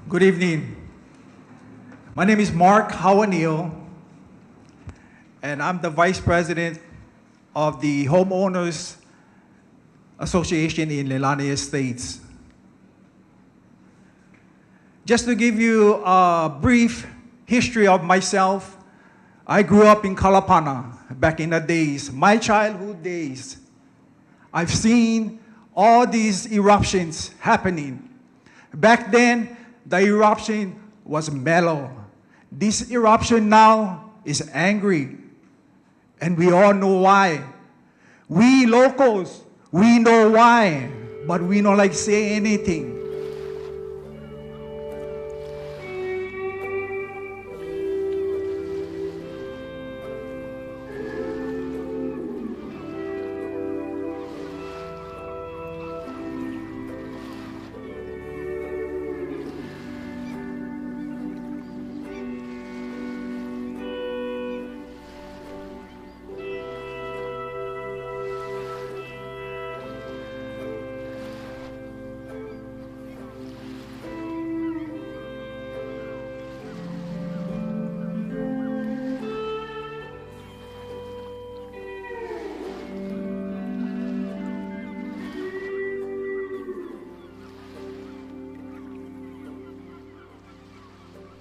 Good evening. My name is Mark Hawanil, and I'm the Vice President of the Homeowners Association in Leilani Estates. Just to give you a brief history of myself, I grew up in Kalapana back in the days, my childhood days. I've seen all these eruptions happening. Back then, the eruption was mellow. This eruption now is angry, and we all know why. We locals, we know why, but we don't like say anything.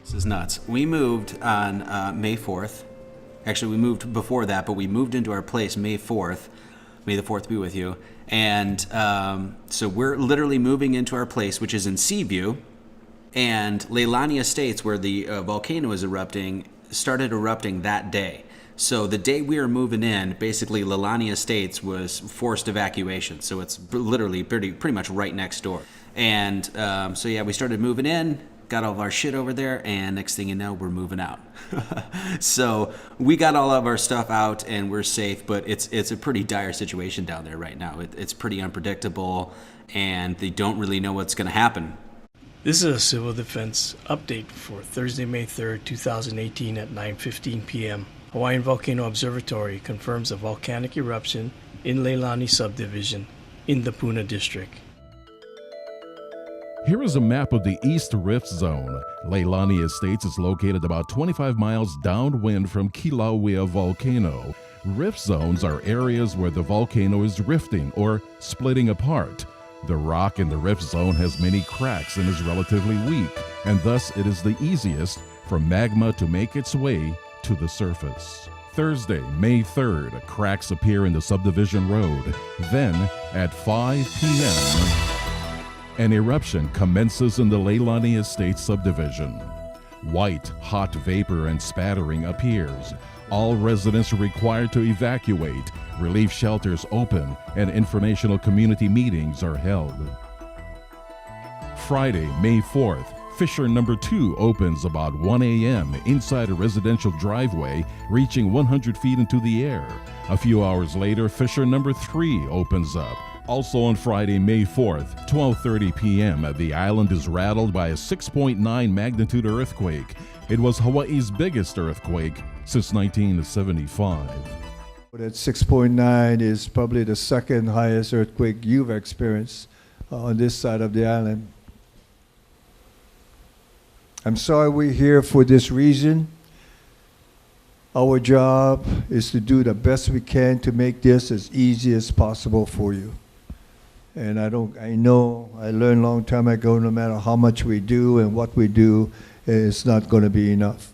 This is nuts. We moved on May 4th. Actually, we moved before that, but we moved into our place May 4th. May the 4th be with you. And so we're literally moving into our place, which is in Seaview. And Leilani Estates, where the volcano is erupting, started erupting that day. So the day we were moving in, basically Leilani Estates was forced evacuation. So it's literally pretty much right next door. And so yeah, we started moving in. Got all of our shit over there, and next thing you know, we're moving out. So we got all of our stuff out, and we're safe, but it's a pretty dire situation down there right now. It's pretty unpredictable, and they don't really know what's going to happen. This is a civil defense update for Thursday, May 3rd, 2018 at 9:15 p.m. Hawaiian Volcano Observatory confirms a volcanic eruption in Leilani subdivision in the Puna district. Here is a map of the East Rift Zone. Leilani Estates is located about 25 miles downwind from Kilauea Volcano. Rift zones are areas where the volcano is rifting or splitting apart. The rock in the rift zone has many cracks and is relatively weak, and thus it is the easiest for magma to make its way to the surface. Thursday, May 3rd, cracks appear in the subdivision road. Then, at 5 p.m., an eruption commences in the Leilani Estates subdivision. White, hot vapor and spattering appears. All residents are required to evacuate. Relief shelters open and informational community meetings are held. Friday, May 4th, fissure number 2 opens about 1 a.m. inside a residential driveway, reaching 100 feet into the air. A few hours later, fissure number 3 opens up. Also on Friday, May 4th, 12:30 p.m., the island is rattled by a 6.9 magnitude earthquake. It was Hawaii's biggest earthquake since 1975. That 6.9 is probably the second highest earthquake you've experienced on this side of the island. I'm sorry we're here for this reason. Our job is to do the best we can to make this as easy as possible for you. And I learned a long time ago, no matter how much we do and what we do, it's not going to be enough.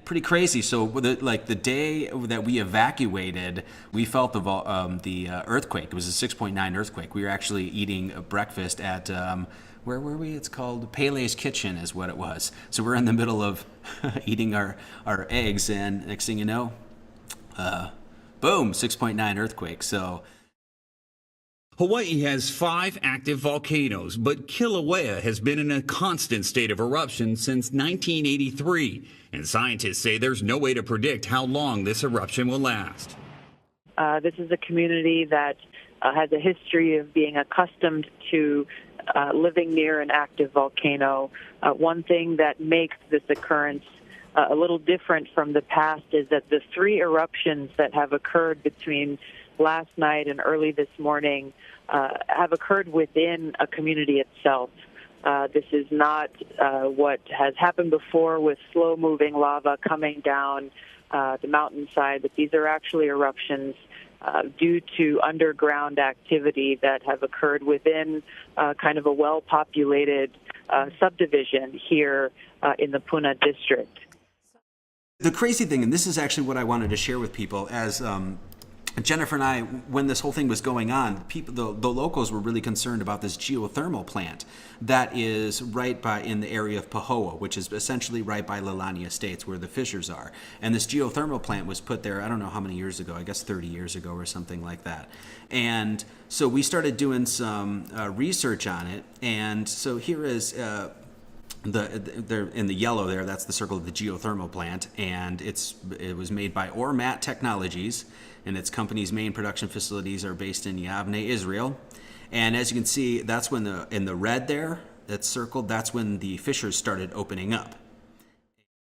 Pretty crazy. So, the day that we evacuated, we felt the earthquake. It was a 6.9 earthquake. We were actually eating breakfast at where were we? It's called Pele's Kitchen, is what it was. So we're in the middle of eating our eggs, and next thing you know, boom, 6.9 earthquake. So. Hawaii has 5 active volcanoes, but Kilauea has been in a constant state of eruption since 1983. And scientists say there's no way to predict how long this eruption will last. This is a community that has a history of being accustomed to living near an active volcano. One thing that makes this occurrence a little different from the past is that the 3 eruptions that have occurred between last night and early this morning have occurred within a community itself. This is not what has happened before with slow-moving lava coming down the mountainside, but these are actually eruptions due to underground activity that have occurred within kind of a well-populated subdivision here in the Puna district. The crazy thing, and this is actually what I wanted to share with people, as Jennifer and I, when this whole thing was going on, the locals were really concerned about this geothermal plant that is right by in the area of Pahoa, which is essentially right by Leilani Estates where the fissures are. And this geothermal plant was put there, I don't know how many years ago, I guess 30 years ago or something like that. And so we started doing some research on it. And so here is in the yellow there, that's the circle of the geothermal plant, and it was made by Ormat Technologies, and its company's main production facilities are based in Yavne, Israel. And as you can see, that's when in the red there that's circled, that's when the fissures started opening up.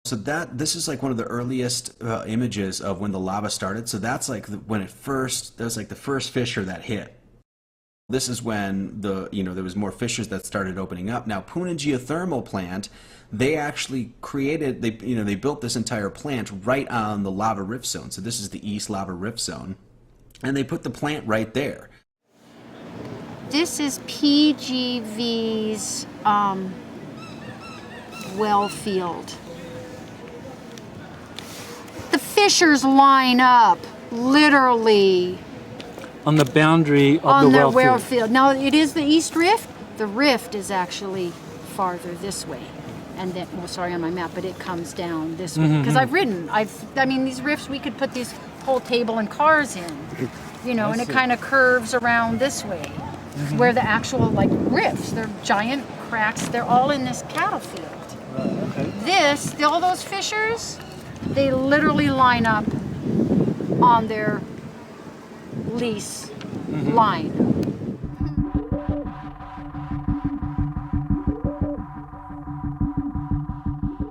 So this is like one of the earliest images of when the lava started. So that's like that was like the first fissure that hit. This is when there was more fissures that started opening up. Now, Puna Geothermal Plant, they actually they built this entire plant right on the lava rift zone. So this is the East Lava Rift Zone, and they put the plant right there. This is PGV's well field. The fissures line up, literally. On the boundary of on the their well well field. field. Now, it is the East Rift. The rift is actually farther this way. And then, well, sorry on my map, but it comes down this way. Because I've ridden. I mean, these rifts, we could put this whole table and cars in, and it kind of curves around this way. Where the actual, rifts, they're giant cracks, they're all in this cattle field. Okay. All those fissures, they literally line up on their lease line.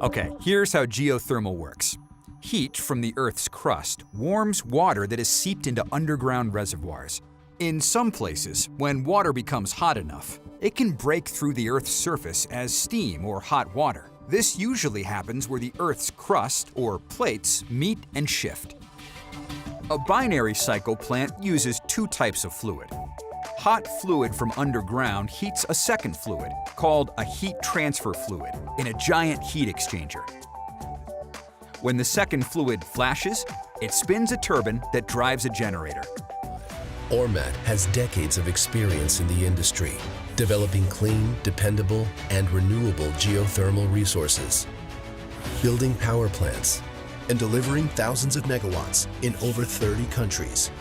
Okay, here's how geothermal works. Heat from the Earth's crust warms water that has seeped into underground reservoirs. In some places, when water becomes hot enough, it can break through the Earth's surface as steam or hot water. This usually happens where the Earth's crust, or plates, meet and shift. A binary cycle plant uses two types of fluid. Hot fluid from underground heats a second fluid, called a heat transfer fluid, in a giant heat exchanger. When the second fluid flashes, it spins a turbine that drives a generator. Ormat has decades of experience in the industry, developing clean, dependable, and renewable geothermal resources, building power plants, and delivering thousands of megawatts in over 30 countries.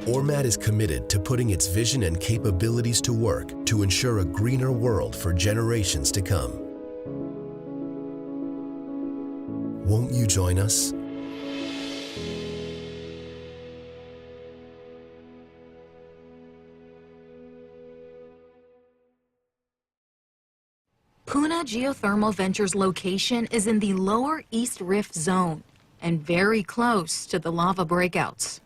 Ormat is committed to putting its vision and capabilities to work to ensure a greener world for generations to come. Won't you join us? Puna Geothermal Ventures' location is in the lower East Rift Zone and very close to the lava breakouts.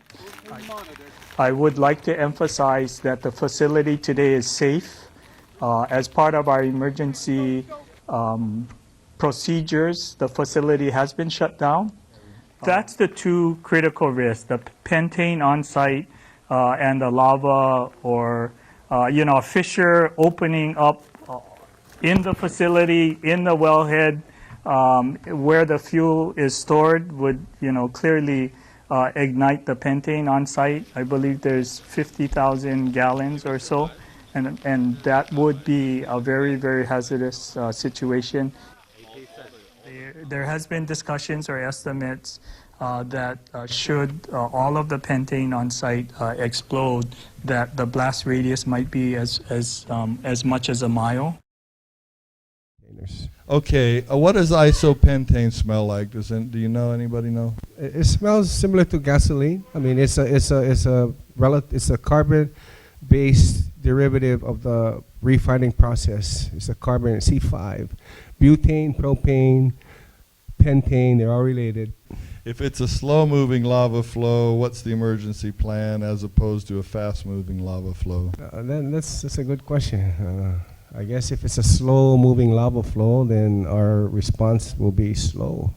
I would like to emphasize that the facility today is safe. As part of our emergency procedures, the facility has been shut down. That's the two critical risks, the pentane on site and the lava or a fissure opening up in the facility, in the wellhead, where the fuel is stored would, clearly ignite the pentane on site. I believe there's 50,000 gallons or so, and that would be a very, very hazardous situation. There has been discussions or estimates that should all of the pentane on site explode, that the blast radius might be as much as a mile. Okay, what does isopentane smell like? Do you know? Anybody know? It smells similar to gasoline. I mean, it's a carbon-based derivative of the refining process. It's a carbon C5, butane, propane, pentane. They're all related. If it's a slow-moving lava flow, what's the emergency plan as opposed to a fast-moving lava flow? Then that's a good question. I guess if it's a slow moving lava flow, then our response will be slow.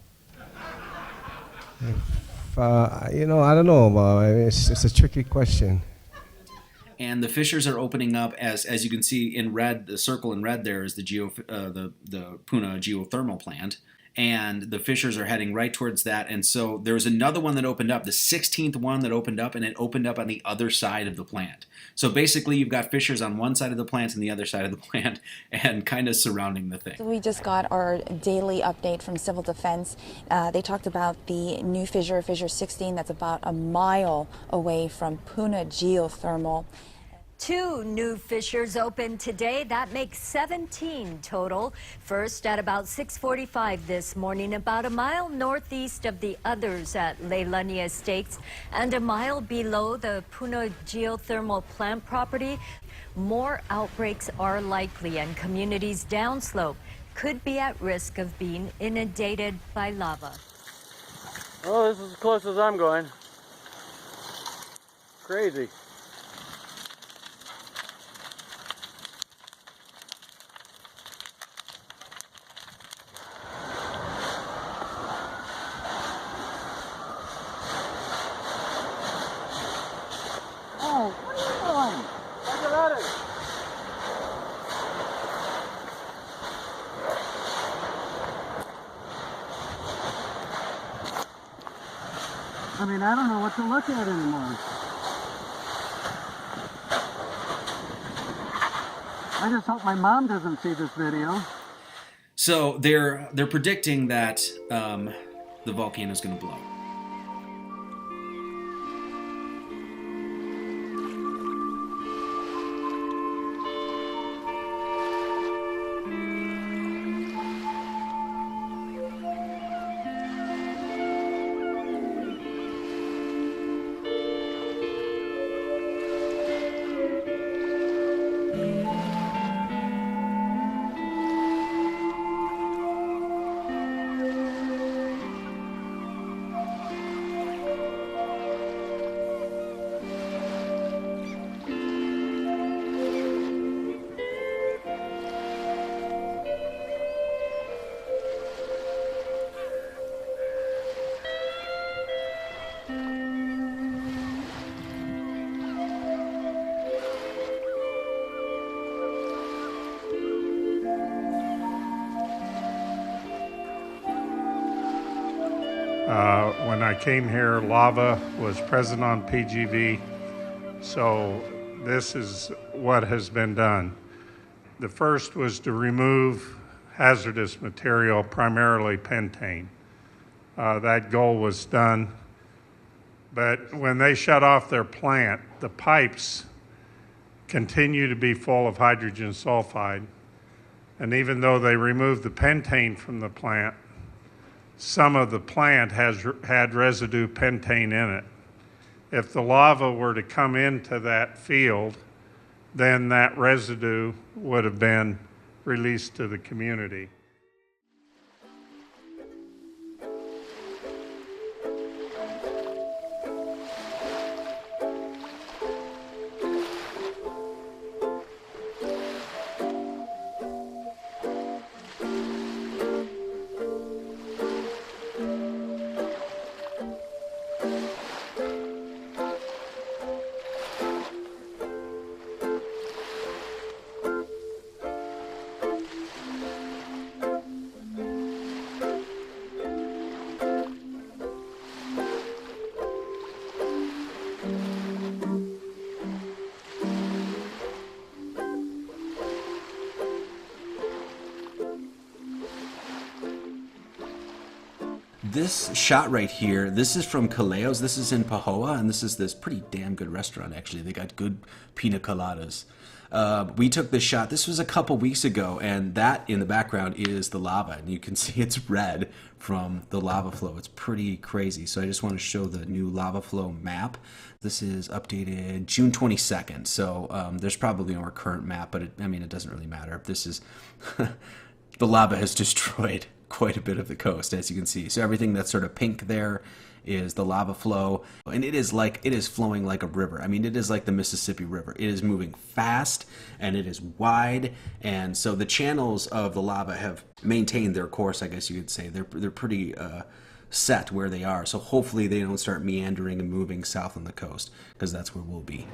I don't know. It's a tricky question. And the fissures are opening up as you can see in red. The circle in red there is the Puna geothermal plant, and the fissures are heading right towards that. And so there's another one that opened up, the 16th one that opened up, and it opened up on the other side of the plant. So basically, you've got fissures on one side of the plant and the other side of the plant, and kind of surrounding the thing. We just got our daily update from Civil Defense. They talked about the new fissure 16, that's about a mile away from Puna geothermal. 2 new fissures opened today. That makes 17 total. First at about 6:45 this morning, about a mile northeast of the others at Leilani Estates and a mile below the Puna geothermal plant property. More outbreaks are likely, and communities downslope could be at risk of being inundated by lava. Oh, this is as close as I'm going. Crazy. Oh, what are you doing? Look at it. I mean, I don't know what to look at anymore. I just hope my mom doesn't see this video. So they're predicting that the volcano is going to blow. When I came here, lava was present on PGV, so this is what has been done. The first was to remove hazardous material, primarily pentane. That goal was done, but when they shut off their plant, the pipes continue to be full of hydrogen sulfide, and even though they removed the pentane from the plant, some of the plant had residue pentane in it. If the lava were to come into that field, then that residue would have been released to the community. This shot right here, this is from Caleo's. This is in Pahoa, and this is this pretty damn good restaurant, actually. They got good pina coladas. We took this shot. This was a couple weeks ago, and that in the background is the lava, and you can see it's red from the lava flow. It's pretty crazy. So I just want to show the new lava flow map. This is updated June 22nd, so there's probably a more current map, but it doesn't really matter. This is the lava has destroyed quite a bit of the coast, as you can see. So everything that's sort of pink there is the lava flow, and it is flowing like a river. I mean, it is like the Mississippi River. It is moving fast and it is wide, and so the channels of the lava have maintained their course, I guess you could say. They're pretty set where they are, so hopefully they don't start meandering and moving south on the coast, because that's where we'll be.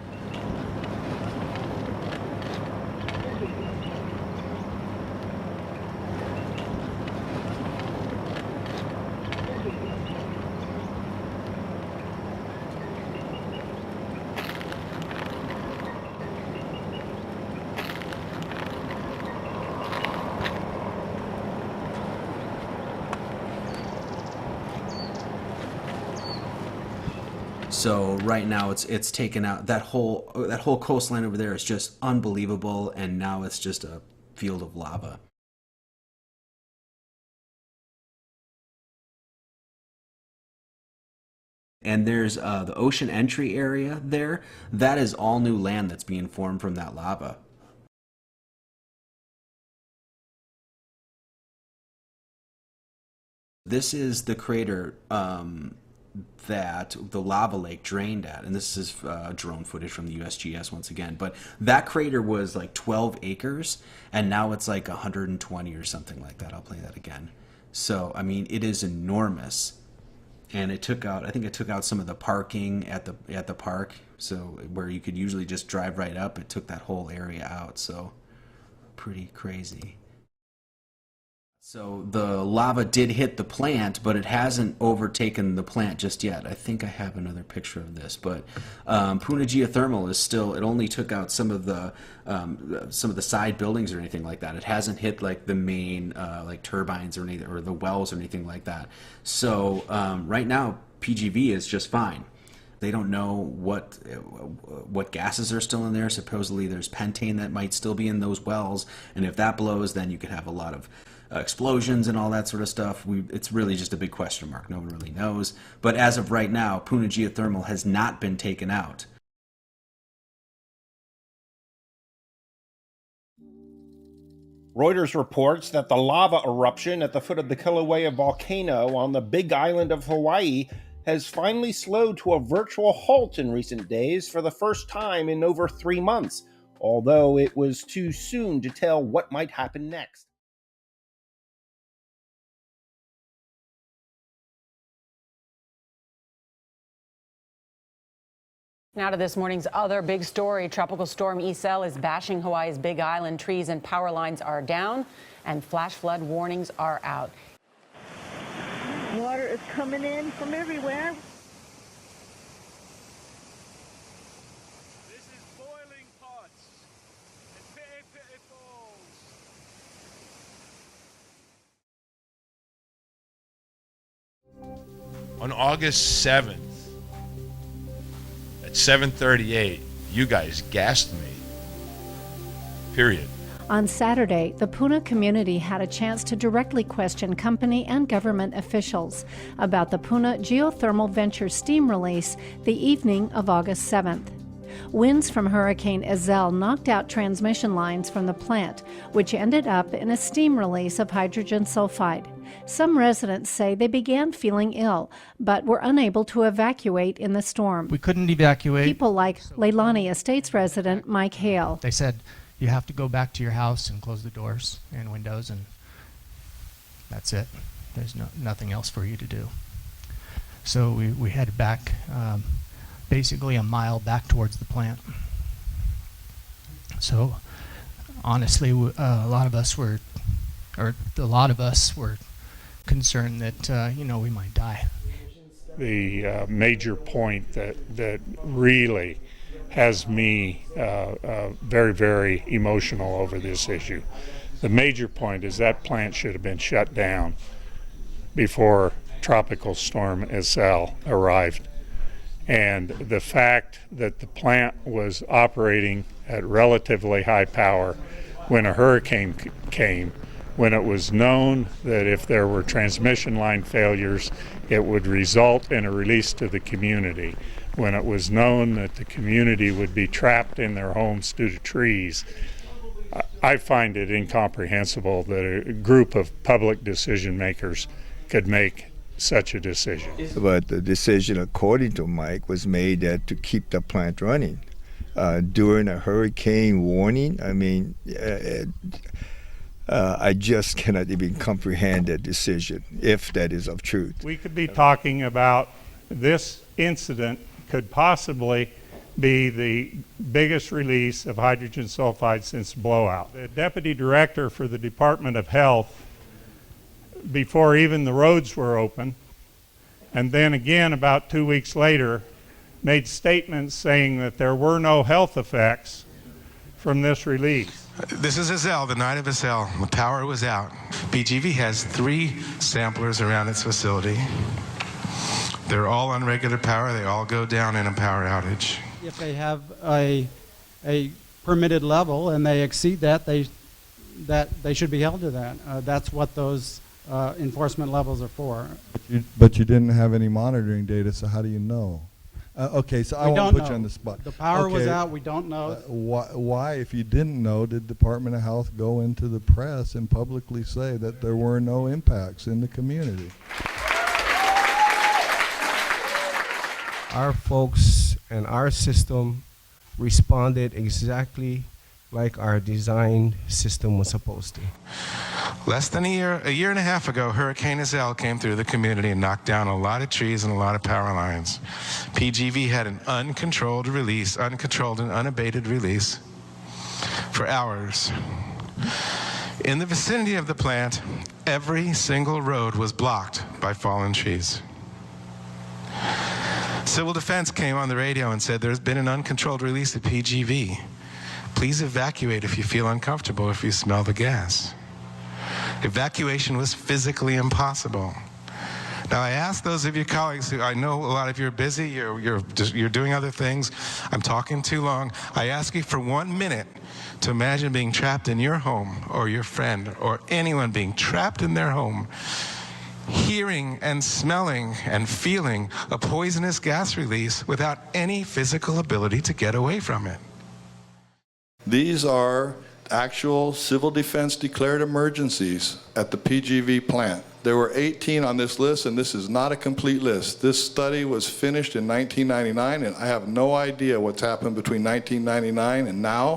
So right now it's taken out that whole coastline over there is just unbelievable, and now it's just a field of lava. And there's the ocean entry area there. That is all new land that's being formed from that lava. This is the crater that the lava lake drained at, and this is drone footage from the USGS once again, but that crater was like 12 acres and now it's like 120 or something like that. I'll play that again. So I mean, it is enormous, and I think it took out some of the parking at the park, so where you could usually just drive right up, it took that whole area out. So pretty crazy. So the lava did hit the plant, but it hasn't overtaken the plant just yet. I think I have another picture of this, but Puna Geothermal is still. It only took out some of the side buildings or anything like that. It hasn't hit like the main like turbines or anything, or the wells or anything like that. So right now PGV is just fine. They don't know what gases are still in there. Supposedly there's pentane that might still be in those wells, and if that blows, then you could have a lot of explosions and all that sort of stuff. It's really just a big question mark. No one really knows. But as of right now, Puna Geothermal has not been taken out. Reuters reports that the lava eruption at the foot of the Kilauea volcano on the Big Island of Hawaii has finally slowed to a virtual halt in recent days for the first time in over 3 months, although it was too soon to tell what might happen next. Now to this morning's other big story. Tropical storm Isel is bashing Hawaii's Big Island. Trees and power lines are down, and flash flood warnings are out. Water is coming in from everywhere. This is boiling pots and Petey Falls. On August 7th, at 7:38, you guys gassed me. Period. On Saturday, the Puna community had a chance to directly question company and government officials about the Puna Geothermal Venture steam release the evening of August 7th. Winds from Hurricane Isel knocked out transmission lines from the plant, which ended up in a steam release of hydrogen sulfide. Some residents say they began feeling ill, but were unable to evacuate in the storm. We couldn't evacuate. People like Leilani Estates resident Mike Hale. They said, you have to go back to your house and close the doors and windows, and that's it. There's nothing else for you to do. So we headed back, basically a mile back towards the plant. So honestly, a lot of us were concerned that we might die. The major point that really has me very, very emotional over this issue. The major point is that plant should have been shut down before Tropical Storm Isel arrived. And the fact that the plant was operating at relatively high power when a hurricane came, when it was known that if there were transmission line failures, it would result in a release to the community, when it was known that the community would be trapped in their homes due to trees, I find it incomprehensible that a group of public decision makers could make such a decision. But the decision, according to Mike, was made that to keep the plant running. During a hurricane warning, I mean, I just cannot even comprehend that decision, if that is of truth. We could be talking about this incident could possibly be the biggest release of hydrogen sulfide since blowout. The deputy director for the Department of Health, before even the roads were open, and then again about 2 weeks later, made statements saying that there were no health effects from this release. This is Azelle, the night of Azelle. The power was out. PGV has 3 samplers around its facility. They're all on regular power. They all go down in a power outage. If they have a permitted level and they exceed that, they should be held to that. That's what those enforcement levels are for. But you didn't have any monitoring data, so how do you know? Okay, so I won't put you on the spot. The power was out. We don't know. Why, if you didn't know, did Department of Health go into the press and publicly say that there were no impacts in the community? Our folks and our system responded exactly like our design system was supposed to. Less than a year and a half ago, Hurricane Azelle came through the community and knocked down a lot of trees and a lot of power lines. PGV had an uncontrolled release, uncontrolled and unabated release for hours. In the vicinity of the plant, every single road was blocked by fallen trees. Civil Defense came on the radio and said there's been an uncontrolled release at PGV. Please evacuate if you feel uncomfortable, if you smell the gas. Evacuation was physically impossible. Now I ask those of you colleagues who, I know a lot of you are busy, you're doing other things, I'm talking too long. I ask you for 1 minute to imagine being trapped in your home, or your friend, or anyone being trapped in their home, hearing and smelling and feeling a poisonous gas release without any physical ability to get away from it. These are actual civil defense declared emergencies at the PGV plant. There were 18 on this list, and this is not a complete list. This study was finished in 1999, and I have no idea what's happened between 1999 and now.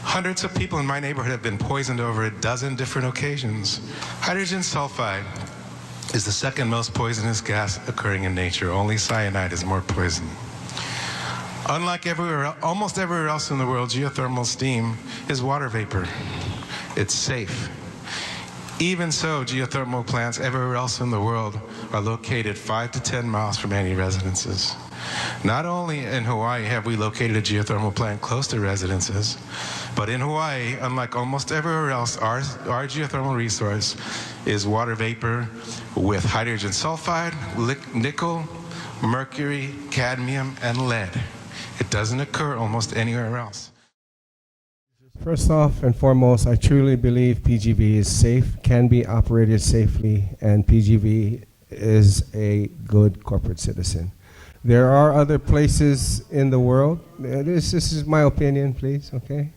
Hundreds of people in my neighborhood have been poisoned over a dozen different occasions. Hydrogen sulfide is the second most poisonous gas occurring in nature. Only cyanide is more poison. Unlike almost everywhere else in the world, geothermal steam is water vapor. It's safe. Even so, geothermal plants everywhere else in the world are located 5 to 10 miles from any residences. Not only in Hawaii have we located a geothermal plant close to residences, but in Hawaii, unlike almost everywhere else, our geothermal resource is water vapor with hydrogen sulfide, nickel, mercury, cadmium, and lead. It doesn't occur almost anywhere else. First off and foremost, I truly believe PGV is safe, can be operated safely, and PGV is a good corporate citizen. There are other places in the world, this is my opinion, please, okay?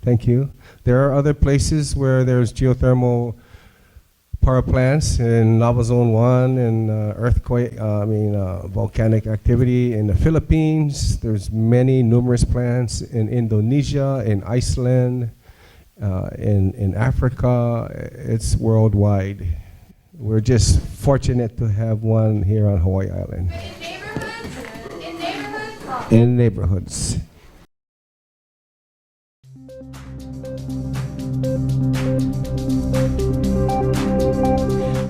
Thank you. There are other places where there's geothermal power plants in Lava Zone 1 and volcanic activity in the Philippines. There's numerous plants in Indonesia, in Iceland, in Africa. It's worldwide. We're just fortunate to have one here on Hawaii Island. In neighborhoods.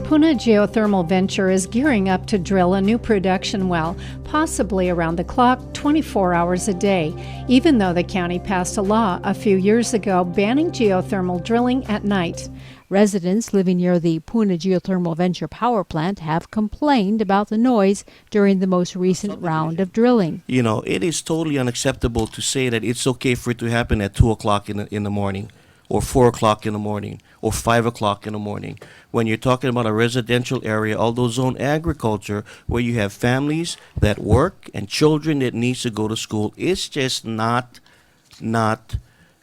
Puna Geothermal Venture is gearing up to drill a new production well, possibly around the clock, 24 hours a day, even though the county passed a law a few years ago banning geothermal drilling at night. Residents living near the Puna Geothermal Venture power plant have complained about the noise during the most recent round of drilling. You know, it is totally unacceptable to say that it's okay for it to happen at 2 o'clock in the morning, or 4 o'clock in the morning, or 5 o'clock in the morning. When you're talking about a residential area, although zone agriculture, where you have families that work and children that needs to go to school, it's just not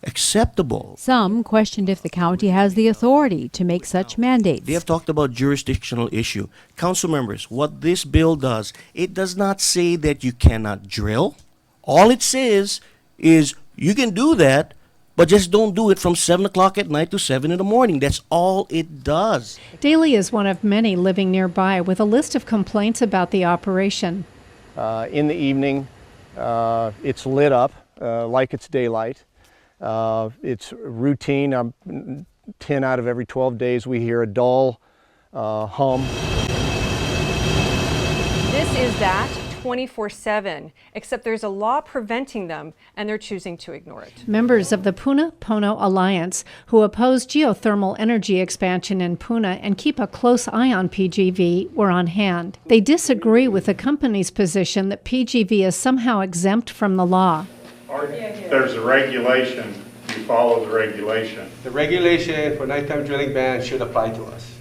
acceptable. Some questioned if the county has the authority to make such mandates. They have talked about jurisdictional issue. Council members, what this bill does, it does not say that you cannot drill. All it says is you can do that, but just don't do it from 7 o'clock at night to 7 in the morning. That's all it does. Daley is one of many living nearby with a list of complaints about the operation. In the evening, it's lit up like it's daylight. It's routine. 10 out of every 12 days we hear a dull hum. This is that 24/7, except there's a law preventing them and they're choosing to ignore it. Members of the Puna-Pono Alliance, who oppose geothermal energy expansion in Puna and keep a close eye on PGV, were on hand. They disagree with the company's position that PGV is somehow exempt from the law. There's a regulation, you follow the regulation. The regulation for nighttime drilling ban should apply to us.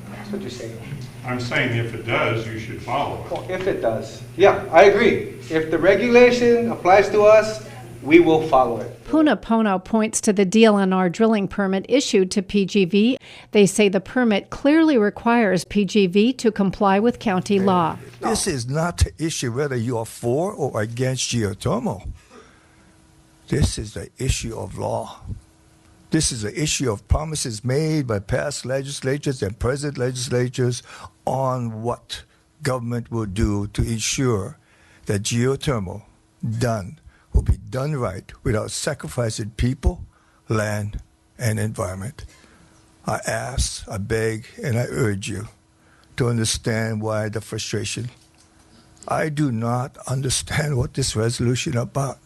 That's what you're saying. I'm saying if it does, you should follow it. Well, if it does. Yeah, I agree. If the regulation applies to us, we will follow it. Puna-Pono points to the DLNR drilling permit issued to PGV. They say the permit clearly requires PGV to comply with county law. This is not the issue whether you are for or against geothermal. This is the issue of law. This is the issue of promises made by past legislatures and present legislatures on what government will do to ensure that geothermal will be done right without sacrificing people, land, and environment. I ask, I beg, and I urge you to understand why the frustration. I do not understand what this resolution is about.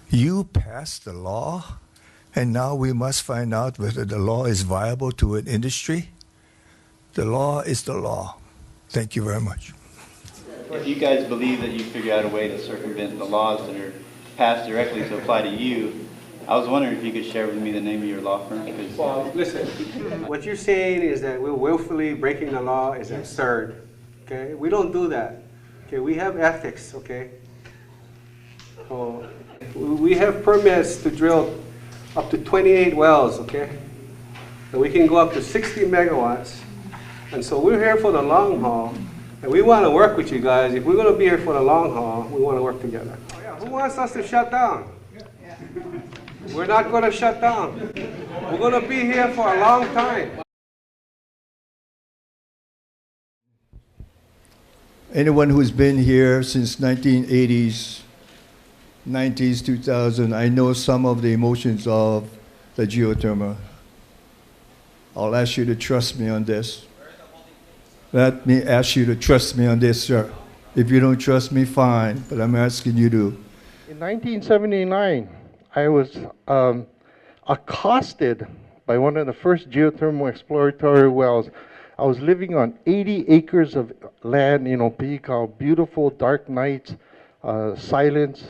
You passed the law, and now we must find out whether the law is viable to an industry. The law is the law. Thank you very much. If you guys believe that you figure out a way to circumvent the laws that are passed directly to apply to you, I was wondering if you could share with me the name of your law firm. Well, listen, what you're saying is that we're willfully breaking the law is absurd. Okay, we don't do that. Okay, we have ethics. Okay, we have permits to drill up to 28 wells, okay? And we can go up to 60 megawatts. And so we're here for the long haul, and we want to work with you guys. If we're going to be here for the long haul, we want to work together. Who wants us to shut down? We're not going to shut down. We're going to be here for a long time. Anyone who's been here since 1980s, 90s, 2000, I know some of the emotions of the geothermal. I'll ask you to trust me on this. Let me ask you to trust me on this, sir. If you don't trust me, fine, but I'm asking you to. In 1979, I was accosted by one of the first geothermal exploratory wells. I was living on 80 acres of land, Peacock, beautiful dark nights, silence,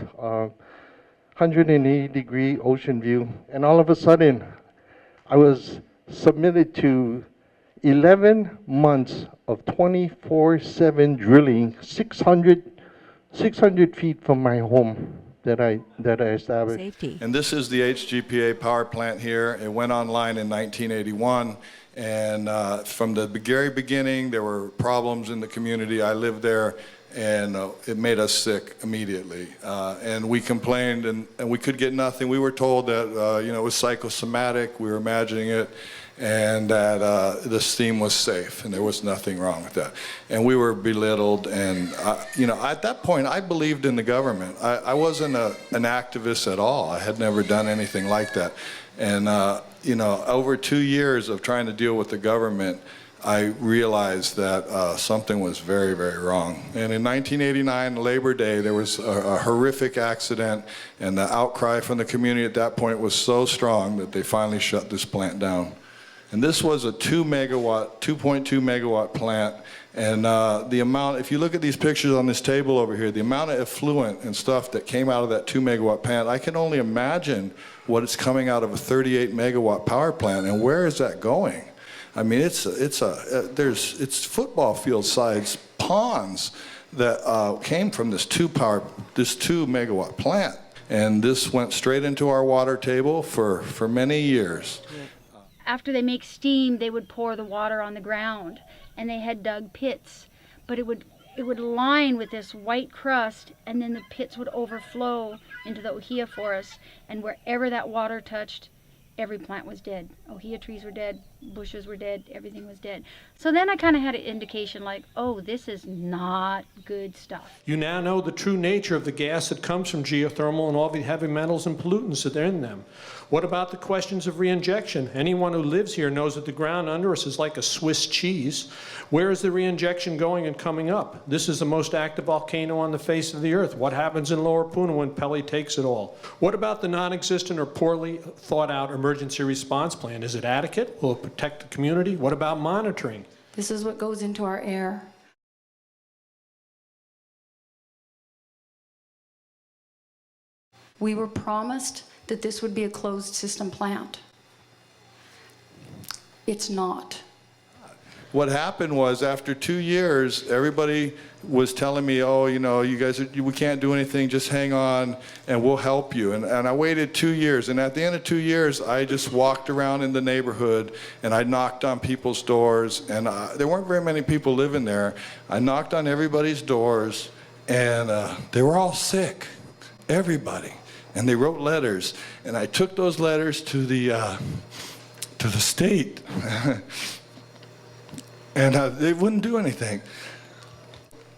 180-degree ocean view, and all of a sudden, I was submitted to 11 months of 24/7 drilling, 600 feet from my home that I established. Safety. And this is the HGPA power plant here. It went online in 1981. And from the very beginning, there were problems in the community. I lived there, and it made us sick immediately. And we complained, and we could get nothing. We were told that it was psychosomatic. We were imagining it, and that the steam was safe, and there was nothing wrong with that. And we were belittled, and at that point, I believed in the government. I wasn't an activist at all. I had never done anything like that. And over 2 years of trying to deal with the government, I realized that something was very, very wrong. And in 1989, Labor Day, there was a horrific accident, and the outcry from the community at that point was so strong that they finally shut this plant down. And this was a 2.2 megawatt plant. And the amount, if you look at these pictures on this table over here, the amount of effluent and stuff that came out of that 2 megawatt plant, I can only imagine what is coming out of a 38 megawatt power plant, and where is that going? I mean, it's football field size ponds that came from this 2 megawatt plant. And this went straight into our water table for many years. After they make steam, they would pour the water on the ground, and they had dug pits, but it would line with this white crust, and then the pits would overflow into the ohia forest, and wherever that water touched, every plant was dead. Ohia trees were dead, bushes were dead, everything was dead. So then I kind of had an indication like, oh, this is not good stuff. You now know the true nature of the gas that comes from geothermal and all the heavy metals and pollutants that are in them. What about the questions of reinjection? Anyone who lives here knows that the ground under us is like a Swiss cheese. Where is the reinjection going and coming up? This is the most active volcano on the face of the earth. What happens in Lower Puna when Petey takes it all? What about the non-existent or poorly thought out emergency response plan? Is it adequate? Will it protect the community? What about monitoring? This is what goes into our air. We were promised that this would be a closed system plant. It's not. What happened was after 2 years, everybody was telling me, oh, you know, you guys, we can't do anything, just hang on and we'll help you. And I waited 2 years, and at the end of 2 years, I just walked around in the neighborhood and I knocked on people's doors, and there weren't very many people living there. I knocked on everybody's doors, and they were all sick, everybody. And they wrote letters, and I took those letters to the state. And they wouldn't do anything.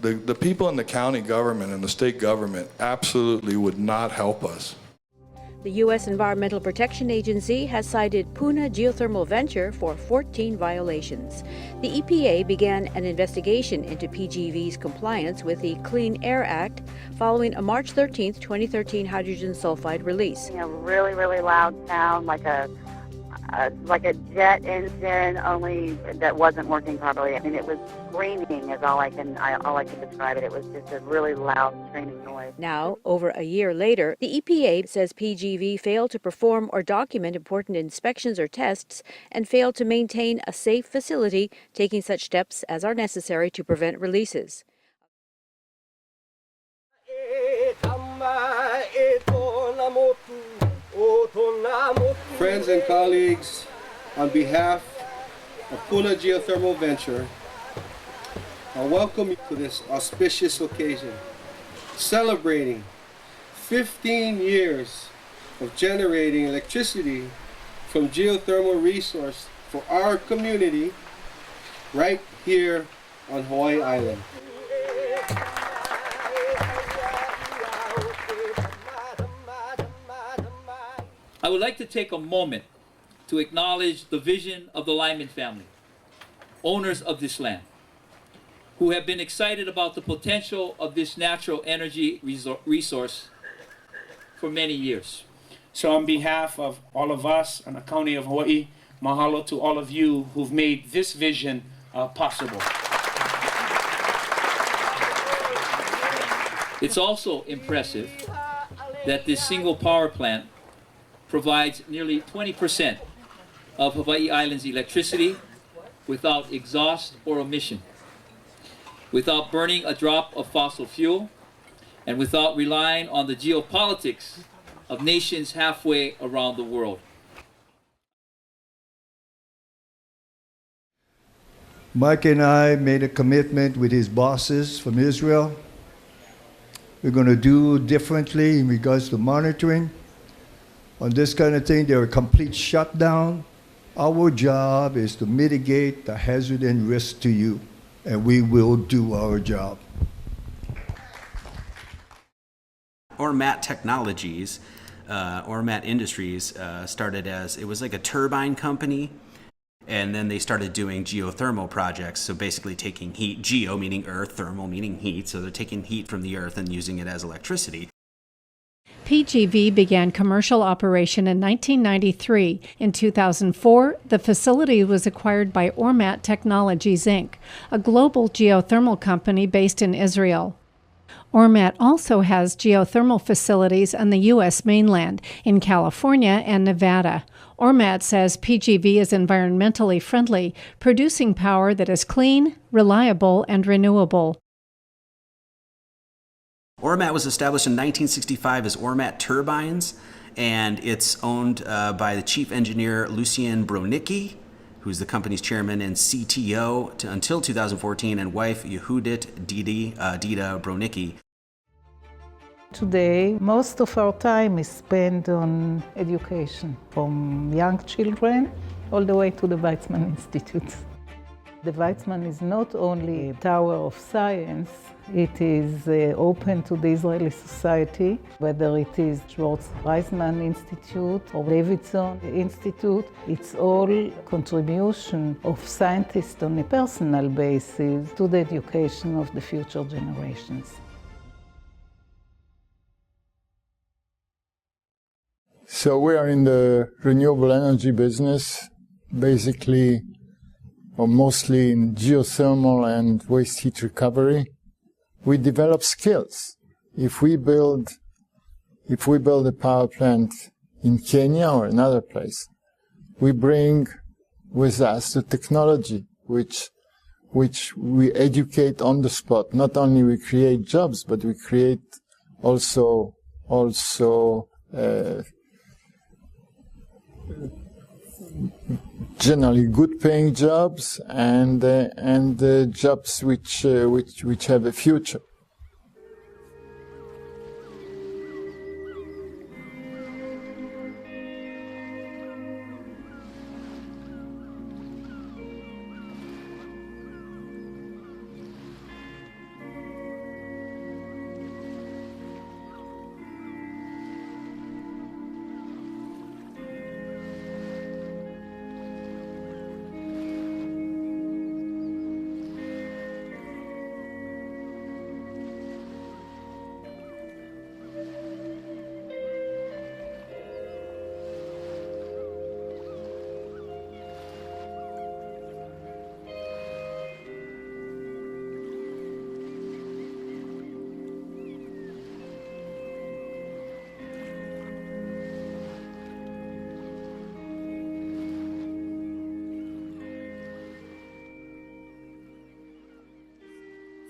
The people in the county government and the state government absolutely would not help us. The U.S. Environmental Protection Agency has cited Puna Geothermal Venture for 14 violations. The EPA began an investigation into PGV's compliance with the Clean Air Act following a March 13, 2013 hydrogen sulfide release. A really, really loud sound, like a jet engine, only that wasn't working properly. I mean, it was screaming is all I can describe it. It was just a really loud screaming noise. Now, over a year later, the EPA says PGV failed to perform or document important inspections or tests and failed to maintain a safe facility, taking such steps as are necessary to prevent releases. Friends and colleagues, on behalf of Puna Geothermal Venture, I welcome you to this auspicious occasion, celebrating 15 years of generating electricity from geothermal resource for our community right here on Hawaii Island. I would like to take a moment to acknowledge the vision of the Lyman family, owners of this land, who have been excited about the potential of this natural energy resource for many years. So on behalf of all of us and the County of Hawaii, mahalo to all of you who've made this vision possible. It's also impressive that this single power plant provides nearly 20% of Hawaii Island's electricity without exhaust or emission, without burning a drop of fossil fuel, and without relying on the geopolitics of nations halfway around the world. Mike and I made a commitment with his bosses from Israel. We're going to do differently in regards to monitoring. On this kind of thing, they're a complete shutdown. Our job is to mitigate the hazard and risk to you, and we will do our job. Ormat Technologies, Ormat Industries started as, it was like a turbine company, and then they started doing geothermal projects, so basically taking heat, geo meaning earth, thermal meaning heat, so they're taking heat from the earth and using it as electricity. PGV began commercial operation in 1993. In 2004, the facility was acquired by Ormat Technologies, Inc., a global geothermal company based in Israel. Ormat also has geothermal facilities on the U.S. mainland, in California and Nevada. Ormat says PGV is environmentally friendly, producing power that is clean, reliable, and renewable. Ormat was established in 1965 as Ormat Turbines, and it's owned by the chief engineer Lucien Bronicki, who's the company's chairman and CTO until 2014, and wife Yehudit Dida Bronicki. Today, most of our time is spent on education, from young children all the way to the Weizmann Institute. The Weizmann is not only a tower of science, it is open to the Israeli society, whether it is Schwartz Weizmann Institute or Davidson Institute. It's all contribution of scientists on a personal basis to the education of the future generations. So we are in the renewable energy business, basically, or mostly in geothermal and waste heat recovery. We develop skills. If we build a power plant in Kenya or another place, we bring with us the technology which we educate on the spot. Not only we create jobs, but we create also generally good-paying jobs and jobs which have a future.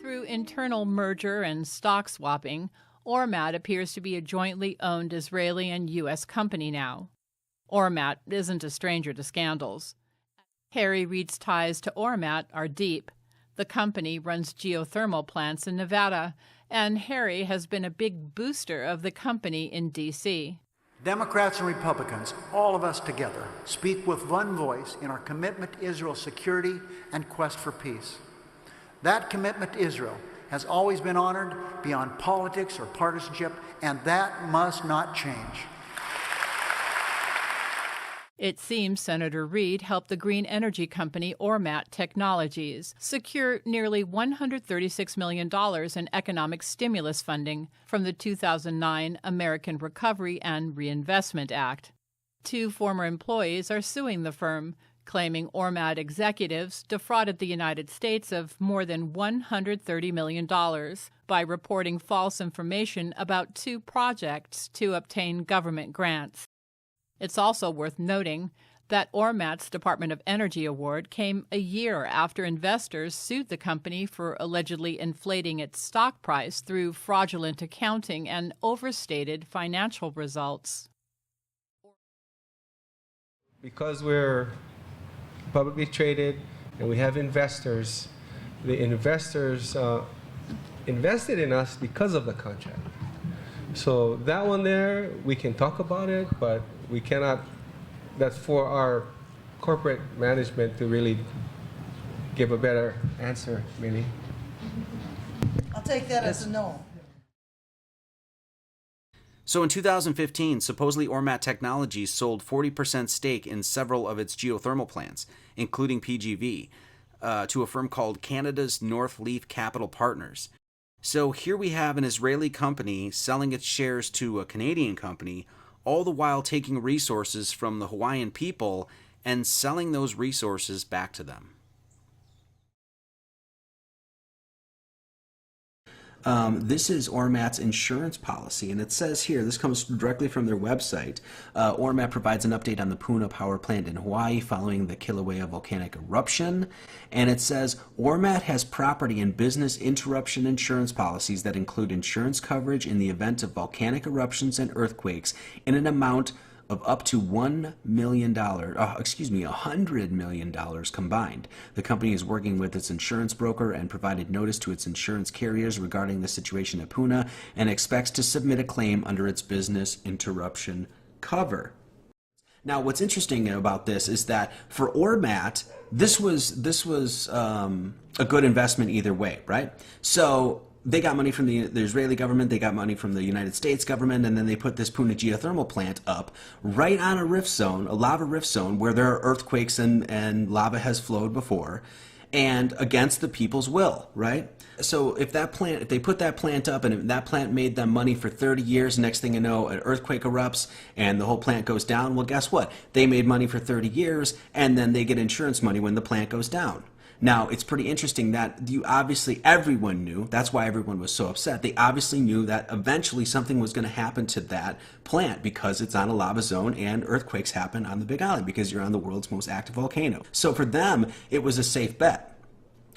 Through internal merger and stock swapping, Ormat appears to be a jointly owned Israeli and U.S. company now. Ormat isn't a stranger to scandals. Harry Reid's ties to Ormat are deep. The company runs geothermal plants in Nevada, and Harry has been a big booster of the company in D.C. Democrats and Republicans, all of us together, speak with one voice in our commitment to Israel's security and quest for peace. That commitment to Israel has always been honored beyond politics or partisanship, and that must not change. It seems Senator Reid helped the green energy company Ormat Technologies secure nearly $136 million in economic stimulus funding from the 2009 American Recovery and Reinvestment Act. 2 former employees are suing the firm, claiming Ormat executives defrauded the United States of more than $130 million by reporting false information about 2 projects to obtain government grants. It's also worth noting that Ormat's Department of Energy award came a year after investors sued the company for allegedly inflating its stock price through fraudulent accounting and overstated financial results. Because we're publicly traded and we have investors, the investors invested in us because of the contract. So that one there, we can talk about it, but we cannot, that's for our corporate management to really give a better answer, Minnie. I'll take that as a no. So in 2015, supposedly Ormat Technologies sold 40% stake in several of its geothermal plants, including PGV, to a firm called Canada's Northleaf Capital Partners. So here we have an Israeli company selling its shares to a Canadian company, all the while taking resources from the Hawaiian people and selling those resources back to them. This is Ormat's insurance policy, and it says here, this comes directly from their website, Ormat provides an update on the Puna power plant in Hawaii following the Kilauea volcanic eruption, and it says Ormat has property and business interruption insurance policies that include insurance coverage in the event of volcanic eruptions and earthquakes in an amount of up to $100 million combined. The company is working with its insurance broker and provided notice to its insurance carriers regarding the situation at Puna and expects to submit a claim under its business interruption cover. Now, what's interesting about this is that for Ormat, this was a good investment either way, right? So they got money from the Israeli government, they got money from the United States government, and then they put this Puna geothermal plant up right on a rift zone, a lava rift zone, where there are earthquakes and lava has flowed before, and against the people's will, right? So if they put that plant up and that plant made them money for 30 years, next thing you know, an earthquake erupts and the whole plant goes down, well, guess what? They made money for 30 years, and then they get insurance money when the plant goes down. Now, it's pretty interesting that everyone knew, that's why everyone was so upset, they obviously knew that eventually something was going to happen to that plant because it's on a lava zone and earthquakes happen on the Big Island because you're on the world's most active volcano. So for them, it was a safe bet.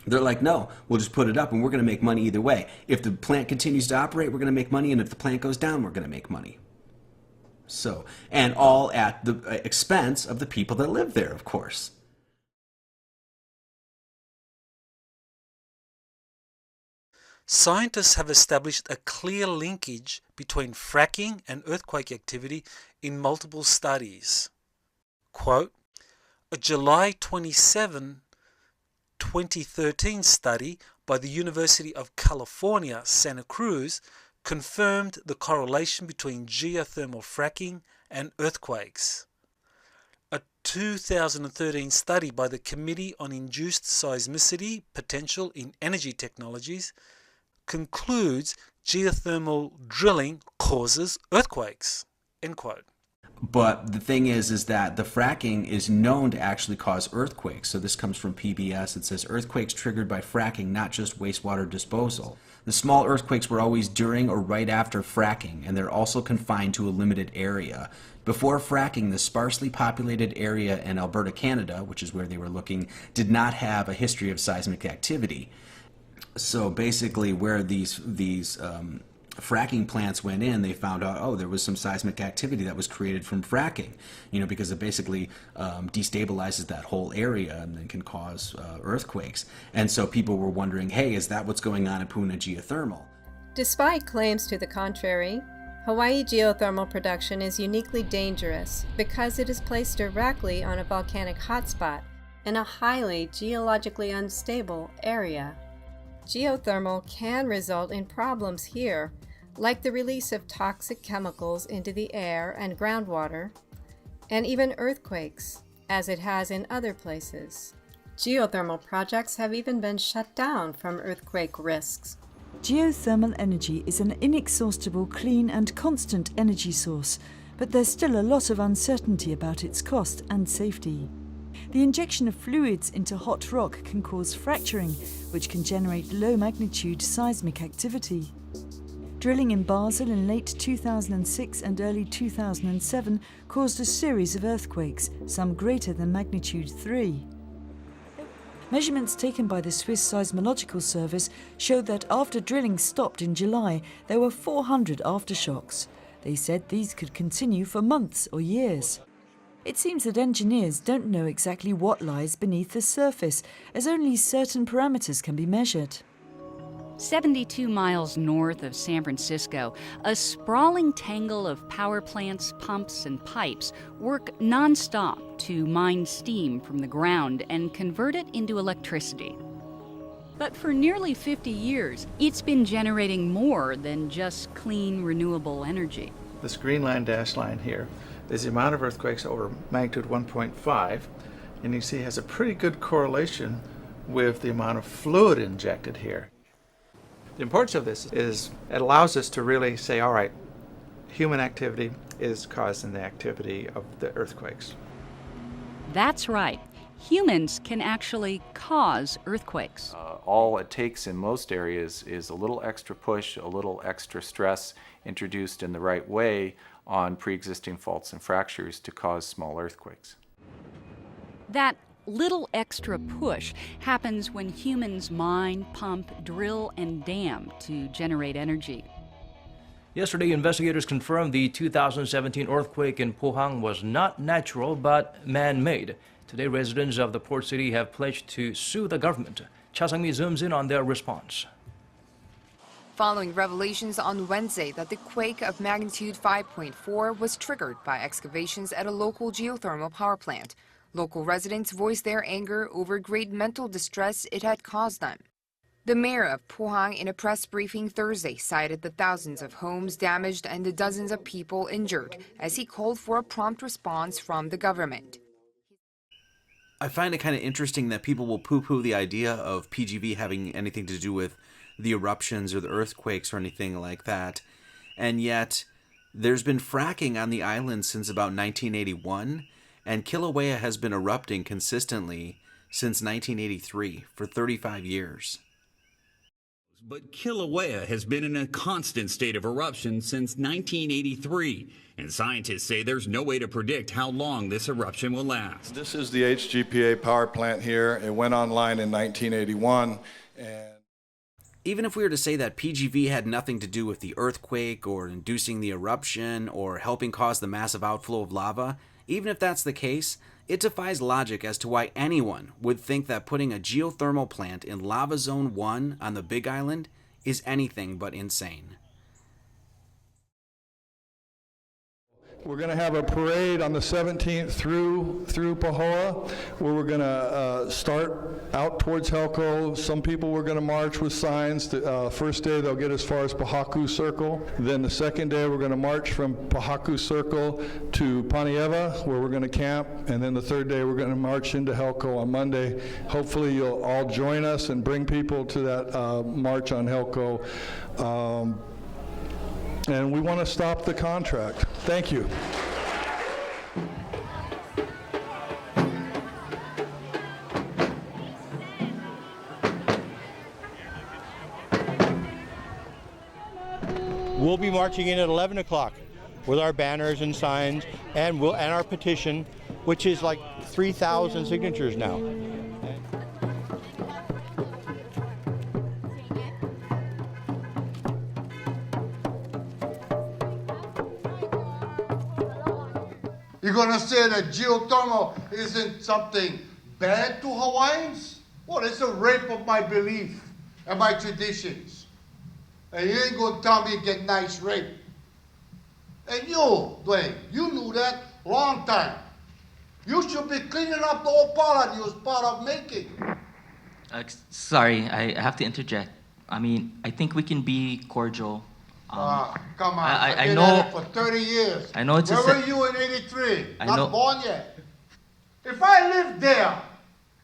They're like, no, we'll just put it up and we're going to make money either way. If the plant continues to operate, we're going to make money, and if the plant goes down, we're going to make money. So, and all at the expense of the people that live there, of course. Scientists have established a clear linkage between fracking and earthquake activity in multiple studies. Quote, a July 27, 2013 study by the University of California, Santa Cruz confirmed the correlation between geothermal fracking and earthquakes. A 2013 study by the Committee on Induced Seismicity Potential in Energy Technologies concludes geothermal drilling causes earthquakes. End quote. But the thing is that the fracking is known to actually cause earthquakes. So this comes from PBS. It says earthquakes triggered by fracking, not just wastewater disposal. The small earthquakes were always during or right after fracking, and they're also confined to a limited area. Before fracking, the sparsely populated area in Alberta, Canada, which is where they were looking, did not have a history of seismic activity. So basically where these fracking plants went in, they found out, oh, there was some seismic activity that was created from fracking, because it basically destabilizes that whole area and then can cause earthquakes. And so people were wondering, hey, is that what's going on at Puna Geothermal? Despite claims to the contrary, Hawaii geothermal production is uniquely dangerous because it is placed directly on a volcanic hotspot in a highly geologically unstable area. Geothermal can result in problems here, like the release of toxic chemicals into the air and groundwater, and even earthquakes, as it has in other places. Geothermal projects have even been shut down from earthquake risks. Geothermal energy is an inexhaustible, clean and constant energy source, but there's still a lot of uncertainty about its cost and safety. The injection of fluids into hot rock can cause fracturing, which can generate low-magnitude seismic activity. Drilling in Basel in late 2006 and early 2007 caused a series of earthquakes, some greater than magnitude 3. Measurements taken by the Swiss Seismological Service showed that after drilling stopped in July, there were 400 aftershocks. They said these could continue for months or years. It seems that engineers don't know exactly what lies beneath the surface, as only certain parameters can be measured. 72 miles north of San Francisco, a sprawling tangle of power plants, pumps, and pipes work non-stop to mine steam from the ground and convert it into electricity. But for nearly 50 years, it's been generating more than just clean, renewable energy. This green line dashed line here is the amount of earthquakes over magnitude 1.5, and you see it has a pretty good correlation with the amount of fluid injected here. The importance of this is it allows us to really say, all right, human activity is causing the activity of the earthquakes. That's right. humans can actually cause earthquakes. All it takes in most areas is a little extra push, a little extra stress introduced in the right way on pre-existing faults and fractures to cause small earthquakes. That little extra push happens when humans mine, pump, drill, and dam to generate energy. Yesterday, investigators confirmed the 2017 earthquake in Pohang was not natural but man-made. Today, residents of the port city have pledged to sue the government. Cha Sang-mi zooms in on their response. Following revelations on Wednesday that the quake of magnitude 5.4 was triggered by excavations at a local geothermal power plant, local residents voiced their anger over great mental distress it had caused them. The mayor of Pohang, in a press briefing Thursday, cited the thousands of homes damaged and the dozens of people injured, as he called for a prompt response from the government. I find it kind of interesting that people will poo-poo the idea of PGV having anything to do with the eruptions or the earthquakes or anything like that. And yet, there's been fracking on the island since about 1981, and Kilauea has been erupting consistently since 1983 for 35 years. But Kilauea has been in a constant state of eruption since 1983, and scientists say there's no way to predict how long this eruption will last. This is the HGPA power plant here. It went online in 1981, and even if we were to say that PGV had nothing to do with the earthquake or inducing the eruption or helping cause the massive outflow of lava, even if that's the case, it defies logic as to why anyone would think that putting a geothermal plant in Lava Zone 1 on the Big Island is anything but insane. we're going to have a parade on the 17th through Pahoa, where we're going to start out towards Helco. Some people we're going to march with signs. First day they'll get as far as Pahaku Circle. Then the second day we're going to march from Pahaku Circle to Panieva, where we're going to camp. And then the third day we're going to march into Helco on Monday. Hopefully you'll all join us and bring people to that march on Helco. And we want to stop the contract. Thank you. We'll be marching in at 11 o'clock with our banners and signs and our petition, which is like 3,000 signatures now. You're going to say that geothermal isn't something bad to Hawaiians? Well, it's a rape of my belief and my traditions. And you ain't going to tell me to get nice rape. And you, Dwayne, you knew that long time. You should be cleaning up the whole pot you was part of making. Sorry, I have to interject. I mean, I think we can be cordial. Come on, I been know, at it for 30 years. I know it's Where were you in 83? I Not know. born yet. If I live there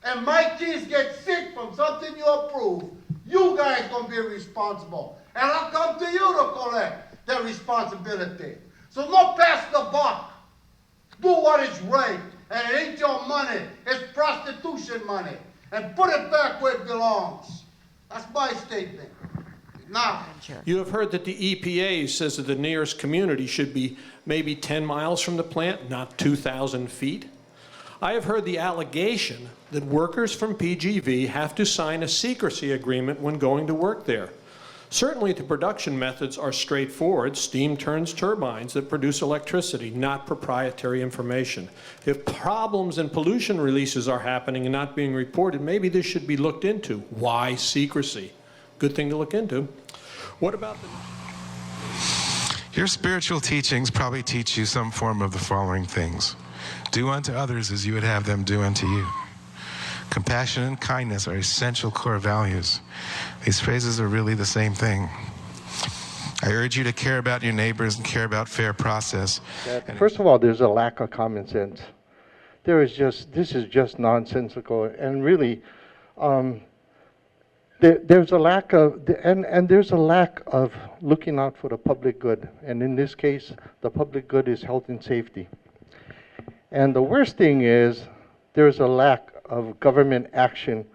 and my kids get sick from something you approve, you guys gonna be responsible. And I'll come to you to collect that responsibility. So don't pass the buck. Do what is right. And it ain't your money, it's prostitution money. And put it back where it belongs. That's my statement. Now, you have heard that the EPA says that the nearest community should be maybe 10 miles from the plant, not 2,000 feet. I have heard the allegation that workers from PGV have to sign a secrecy agreement when going to work there. Certainly the production methods are straightforward. Steam turns turbines that produce electricity, not proprietary information. If problems and pollution releases are happening and not being reported, maybe this should be looked into. Why secrecy? Good thing to look into. What about the... Your spiritual teachings probably teach you some form of the following things. Do unto others as you would have them do unto you. Compassion and kindness are essential core values. These phrases are really the same thing. I urge you to care about your neighbors and care about fair process. First of all, there's a lack of common sense. This is just nonsensical, and really, there's a lack of, and there's a lack of looking out for the public good. And in this case, the public good is health and safety. And the worst thing is, there's a lack of government action.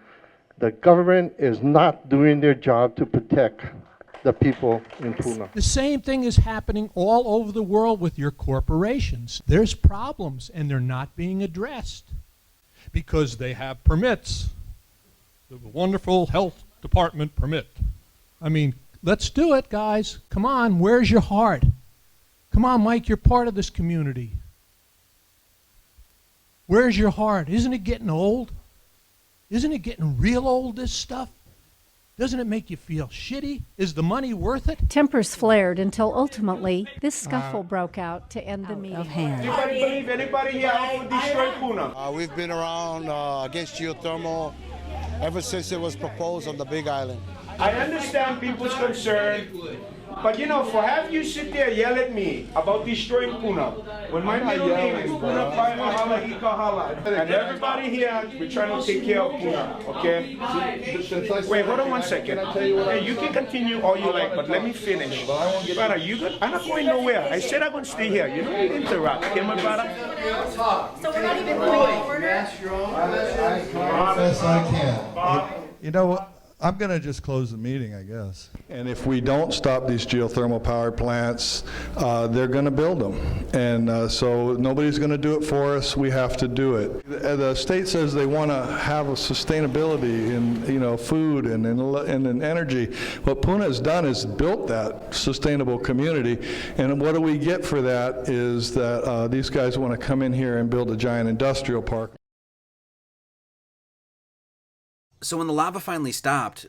The government is not doing their job to protect the people in Puna. The same thing is happening all over the world with your corporations. There's problems, and they're not being addressed because they have permits. The wonderful health department permit. I mean, let's do it, guys. Come on, where's your heart? Come on, Mike, you're part of this community. Where's your heart? Isn't it getting old? Isn't it getting real old, this stuff? Doesn't it make you feel shitty? Is the money worth it? Tempers flared until ultimately this scuffle broke out to end the meeting. Anybody here out to destroy Puna? We've been around against geothermal ever since it was proposed on the Big Island. I understand people's concern, but you know, for have you sit there yell at me about destroying Puna, when my middle name is Puna Pai Mahala Ika Hala, and everybody here, we're trying to take care of Puna, okay? Wait, hold on one second. Hey, you can continue all you like, but let me finish. Brother, I'm not going nowhere. I said I'm going to stay here. You don't need to interrupt, okay, my brother? So we're not even going over Yes, I can. You know what? I'm going to just close the meeting, I guess. And if we don't stop these geothermal power plants, they're going to build them. And so nobody's going to do it for us. We have to do it. The state says they want to have a sustainability in food and in energy. What Puna has done is built that sustainable community. And what do we get for that is that these guys want to come in here and build a giant industrial park. So when the lava finally stopped,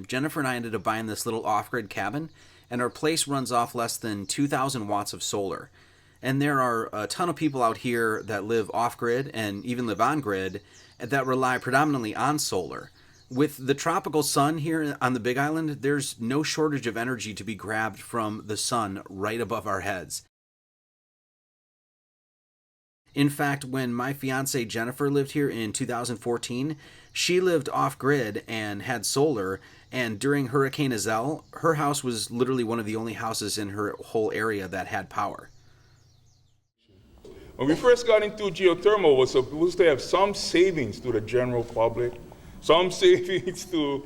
Jennifer and I ended up buying this little off-grid cabin, and our place runs off less than 2,000 watts of solar. And there are a ton of people out here that live off-grid and even live on-grid that rely predominantly on solar. With the tropical sun here on the Big Island, there's no shortage of energy to be grabbed from the sun right above our heads. In fact, when my fiancée Jennifer lived here in 2014, she lived off-grid and had solar, and during Hurricane Azelle, her house was literally one of the only houses in her whole area that had power. When we first got into geothermal, it was supposed to have some savings to the general public, some savings to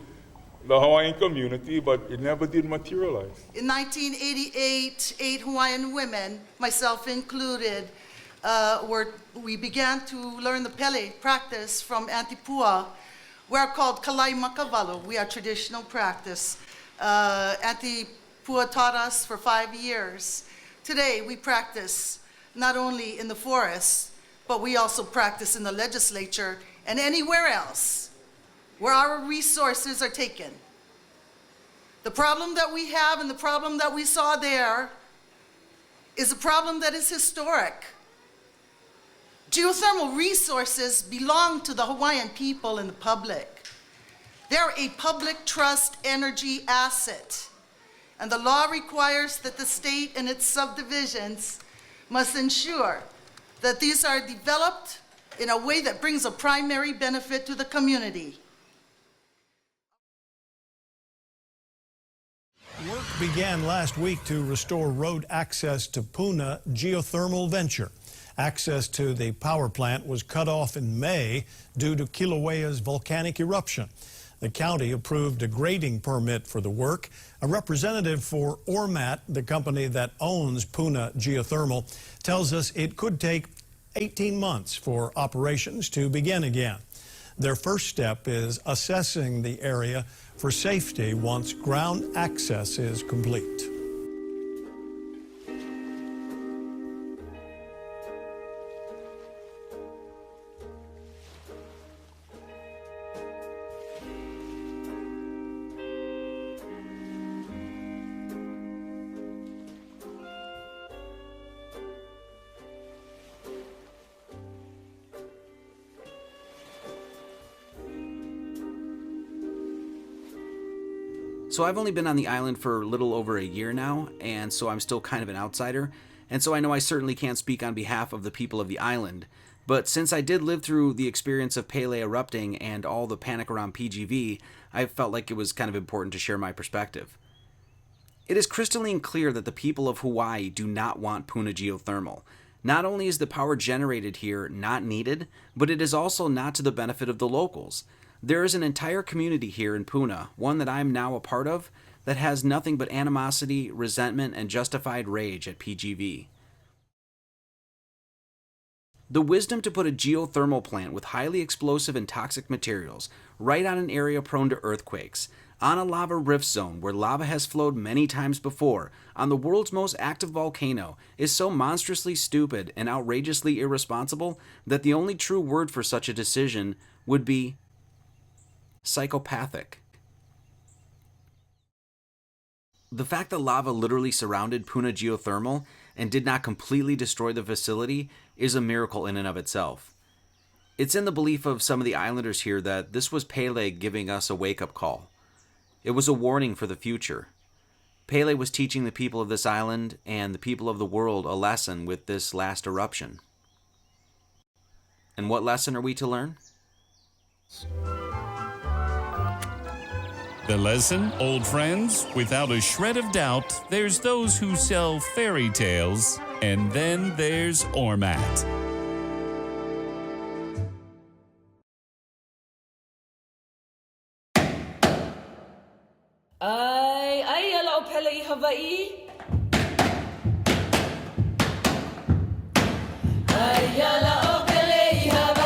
the Hawaiian community, but it never did materialize. In 1988, 8 Hawaiian women, myself included, we began to learn the pele practice from Antipua. We are called Kalai Makavalo. We are traditional practice. Antipua taught us for 5 years. Today we practice not only in the forest, but we also practice in the legislature and anywhere else where our resources are taken. The problem that we have and the problem that we saw there is a problem that is historic. Geothermal resources belong to the Hawaiian people and the public. They're a public trust energy asset. And the law requires that the state and its subdivisions must ensure that these are developed in a way that brings a primary benefit to the community. Work began last week to restore road access to Puna geothermal venture. Access to the power plant was cut off in May due to Kilauea's volcanic eruption. The county approved a grading permit for the work. A representative for Ormat, the company that owns Puna Geothermal, tells us it could take 18 months for operations to begin again. Their first step is assessing the area for safety once ground access is complete. So I've only been on the island for a little over a year now, and so I'm still kind of an outsider, and so I know I certainly can't speak on behalf of the people of the island. But since I did live through the experience of Pele erupting and all the panic around PGV, I felt like it was kind of important to share my perspective. It is crystalline clear that the people of Hawaii do not want Puna geothermal. Not only is the power generated here not needed, but it is also not to the benefit of the locals. There is an entire community here in Puna, one that I am now a part of, that has nothing but animosity, resentment, and justified rage at PGV. The wisdom to put a geothermal plant with highly explosive and toxic materials right on an area prone to earthquakes, on a lava rift zone where lava has flowed many times before, on the world's most active volcano, is so monstrously stupid and outrageously irresponsible that the only true word for such a decision would be psychopathic. The fact that lava literally surrounded Puna Geothermal and did not completely destroy the facility is a miracle in and of itself. It's in the belief of some of the islanders here that this was Pele giving us a wake-up call. It was a warning for the future. Pele was teaching the people of this island and the people of the world a lesson with this last eruption. And what lesson are we to learn? The lesson, old friends, without a shred of doubt, there's those who sell fairy tales, and then there's Ormat. Ay, ala o Pele Hawaii. Ay, ala o Pele Hawaii.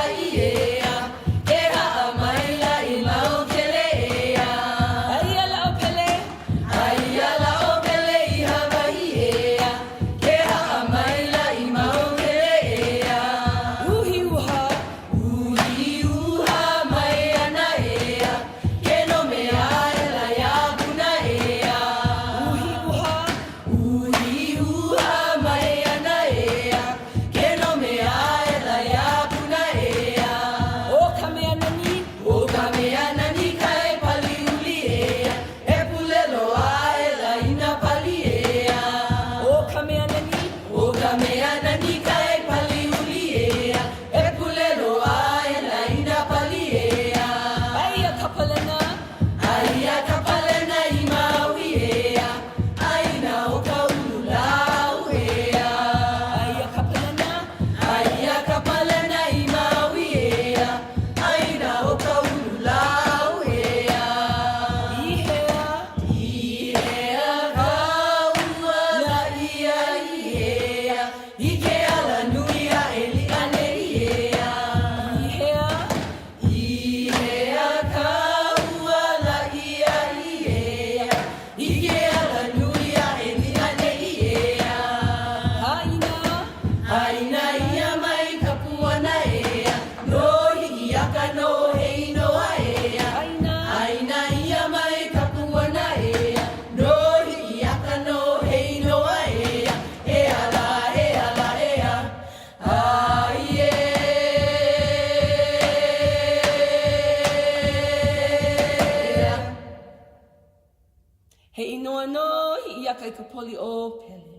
He inoa no, hi iakai ka poli o Pele.